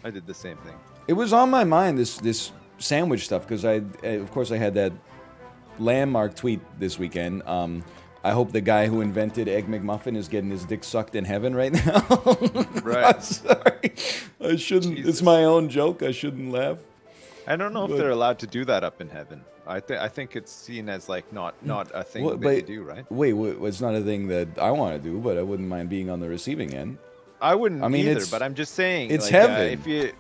I did the same thing. It was on my mind, this sandwich stuff, because of course I had that landmark tweet this weekend. I hope the guy who invented Egg McMuffin is getting his dick sucked in heaven right now. Right. I'm sorry. I shouldn't. Jesus. It's my own joke. I shouldn't laugh. I don't know if they're allowed to do that up in heaven. I think it's seen as like not a thing that they do, right? Wait, it's not a thing that I want to do, but I wouldn't mind being on the receiving end. I wouldn't either, but I'm just saying it's like, heaven.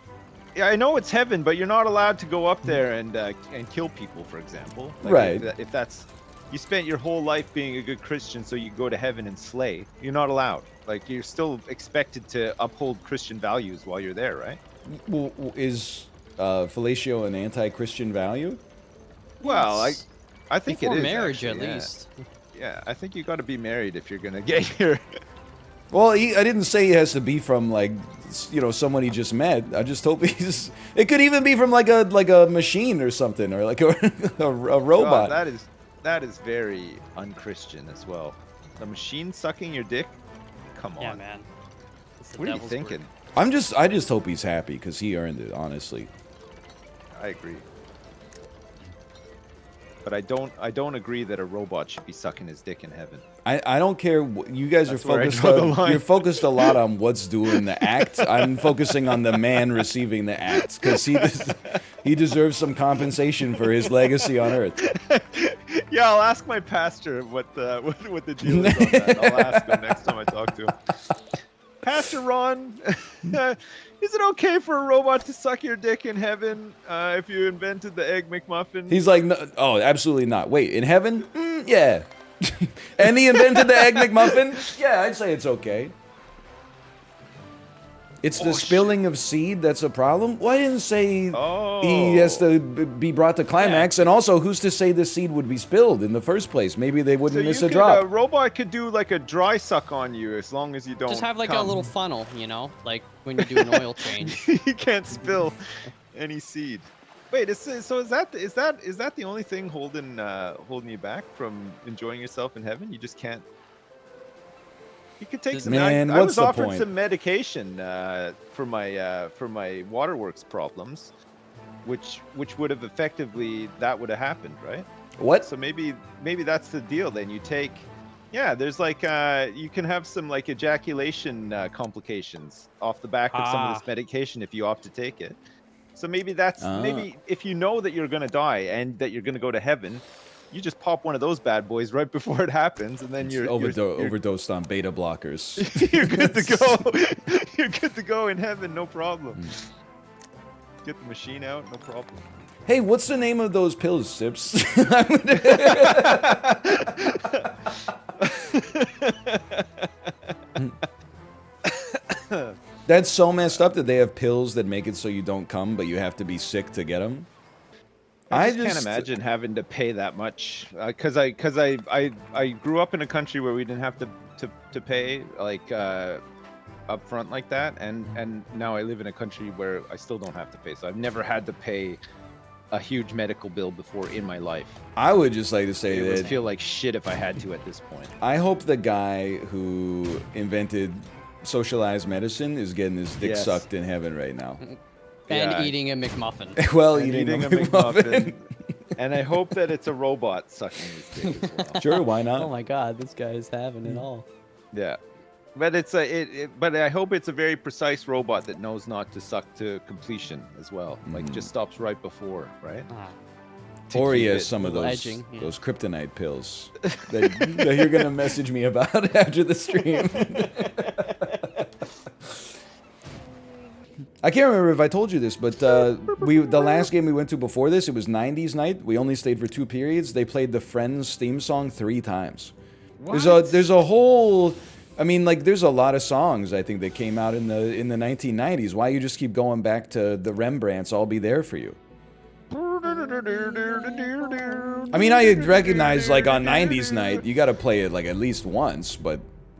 Yeah, I know it's heaven, but you're not allowed to go up there and kill people, for example. Like right. If that's you spent your whole life being a good Christian, so you go to heaven and slay. You're not allowed. Like you're still expected to uphold Christian values while you're there, right? Well, is fellatio an anti-Christian value? Well, I think before it is marriage actually, at least. Yeah, I think you got to be married if you're gonna get here. Well, I didn't say he has to be from like, someone he just met. I just hope he's. It could even be from like a machine or something, or like a robot. God, that is very unchristian as well. A machine sucking your dick? Come on. Yeah, man. What are you thinking? I just hope he's happy because he earned it. Honestly. I agree. But I don't agree that a robot should be sucking his dick in heaven. I don't care. You guys That's are where I focused. draw the line. You're focused a lot on what's doing the act. I'm focusing on the man receiving the act because he deserves some compensation for his legacy on Earth. Yeah, I'll ask my pastor what the deal is on that. I'll ask him next time I talk to him. Pastor Ron, is it okay for a robot to suck your dick in heaven if you invented the Egg McMuffin? He's like, no, oh, absolutely not. Wait, in heaven? Yeah. And he invented the Egg McMuffin? Yeah, I'd say it's okay. It's the spilling of seed that's a problem? Well, I didn't say he has to be brought to climax. And also, who's to say the seed would be spilled in the first place? Maybe they wouldn't miss a drop. A robot could do like a dry suck on you as long as you don't just have like a little funnel, like when you do an oil change. You can't spill any seed. Wait, so is that the only thing holding you back from enjoying yourself in heaven? You just can't. You could take some. Man, I what's was the offered point? some medication for my waterworks problems, which would have effectively that would have happened, right? What? So maybe that's the deal. Then you take, there's like you can have some like ejaculation complications off the back of some of this medication if you opt to take it. So maybe maybe if you know that you're gonna die and that you're gonna go to heaven, you just pop one of those bad boys right before it happens, and then you're overdosed on beta blockers. You're good to go. You're good to go in heaven, no problem. Get the machine out, no problem. Hey, what's the name of those pills, Sips? That's so messed up that they have pills that make it so you don't come, but you have to be sick to get them. I just can't imagine having to pay that much because I grew up in a country where we didn't have to pay like upfront like that, and now I live in a country where I still don't have to pay. So I've never had to pay a huge medical bill before in my life. I would just like to say it that would feel like shit if I had to at this point. I hope the guy who invented socialized medicine is getting his dick sucked in heaven right now. And eating a McMuffin. Well, eating a McMuffin. And I hope that it's a robot sucking his dick as well. Sure, why not? Oh my God, this guy is having it all. Yeah, but but I hope it's a very precise robot that knows not to suck to completion as well. Like just stops right before, right? Or he has some of those kryptonite pills that you're gonna message me about after the stream. I can't remember if I told you this, but the last game we went to before this, it was 90s night. We only stayed for 2 periods. They played the Friends theme song 3 times. What? There's a whole, I mean, like there's a lot of songs I think that came out in the 1990s. Why you just keep going back to the Rembrandts? I'll be there for you. I mean, I recognize like on 90s night you got to play it like at least once,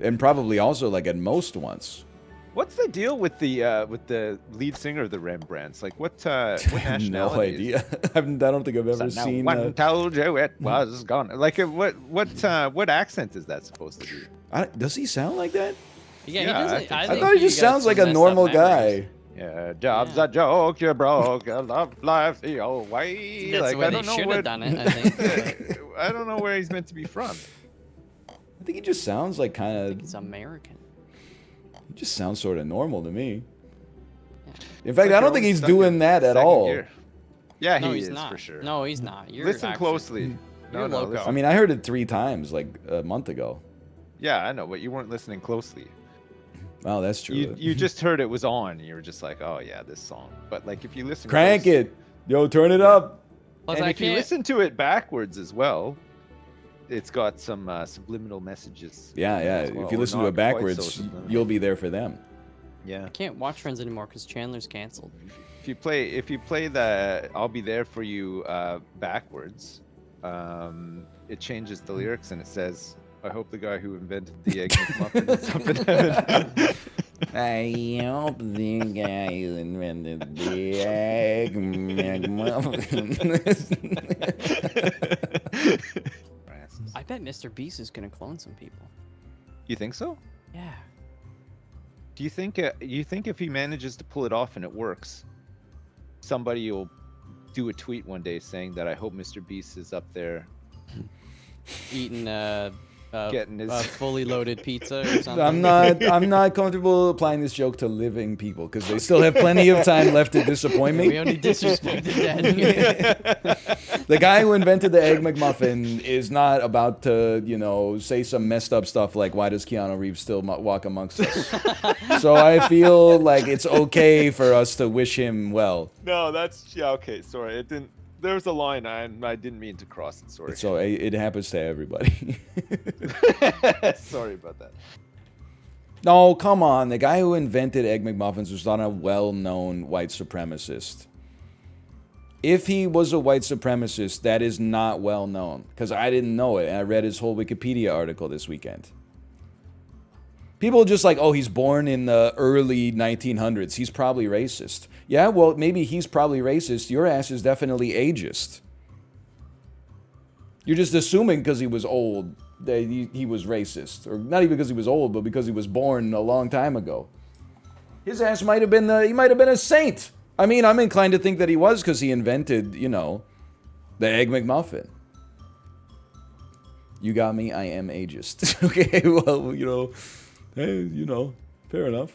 and probably also like at most once. What's the deal with the lead singer of the Rembrandts? Like what nationality? No idea. I don't think I've ever seen. One told you it was gone. Like what accent is that supposed to be? Does he sound like that? Yeah, he doesn't. I thought he just sounds like a normal guy. Yeah, job's a joke, you broke. I love life the old way. That's Like, the way I they don't know should where, have done it, I think. I don't know where he's meant to be from. I think he just sounds like kind I of. think he's American. He just sounds sort of normal to me. Yeah. In fact, Like I don't you're think only he's stuck in doing that at second all. gear. Yeah, No, he he's is not. for sure. No, he's not. You're Listen actually- closely. You're No, loco. listen. I mean, I heard it 3 times like a month ago. Yeah, I know, but you weren't listening closely. Wow, that's true. You just heard it was on. And you were just like, oh yeah, this song. But like if you listen, Crank close, it. Yo, turn it up. Plus, and I if you can't- listen to it backwards as well, it's got some subliminal messages. Yeah, yeah. as well, If you or listen to not it quite so backwards, subliminal. you'll be there for them. Yeah. I can't watch Friends anymore because Chandler's canceled. If you play the "I'll Be There for You" backwards, it changes the lyrics and it says, "I hope the guy who invented the Egg McMuffin is up in heaven." I hope the guy who invented the Egg McMuffin. I bet Mr. Beast is gonna clone some people. You think so? Yeah. Do you think if he manages to pull it off and it works, somebody will do a tweet one day saying that I hope Mr. Beast is up there Eating getting his fully loaded pizza or something. I'm not comfortable applying this joke to living people because they still have plenty of time left to disappoint We me. only disrespect the dead. The guy who invented the Egg McMuffin is not about to, you know, say some messed up stuff like, why does Keanu Reeves still walk amongst us? So I feel like it's okay for us to wish him well. No, that's okay. Sorry, it didn't. There was a line I didn't mean to cross it. Sorry. So it happens to everybody. Sorry about that. No, come on. The guy who invented Egg McMuffins was not a well-known white supremacist. If he was a white supremacist, that is not well known. Because I didn't know it, and I read his whole Wikipedia article this weekend. People are just like, oh, he's born in the early 1900s. He's probably racist. Yeah, well, maybe he's probably racist. Your ass is definitely ageist. You're just assuming because he was old that he was racist. Or not even because he was old, but because he was born a long time ago. His ass might have been he might have been a saint. I mean, I'm inclined to think that he was because he invented, you know, the Egg McMuffin. You got me, I am ageist. Okay, well, you know, hey, you know, fair enough.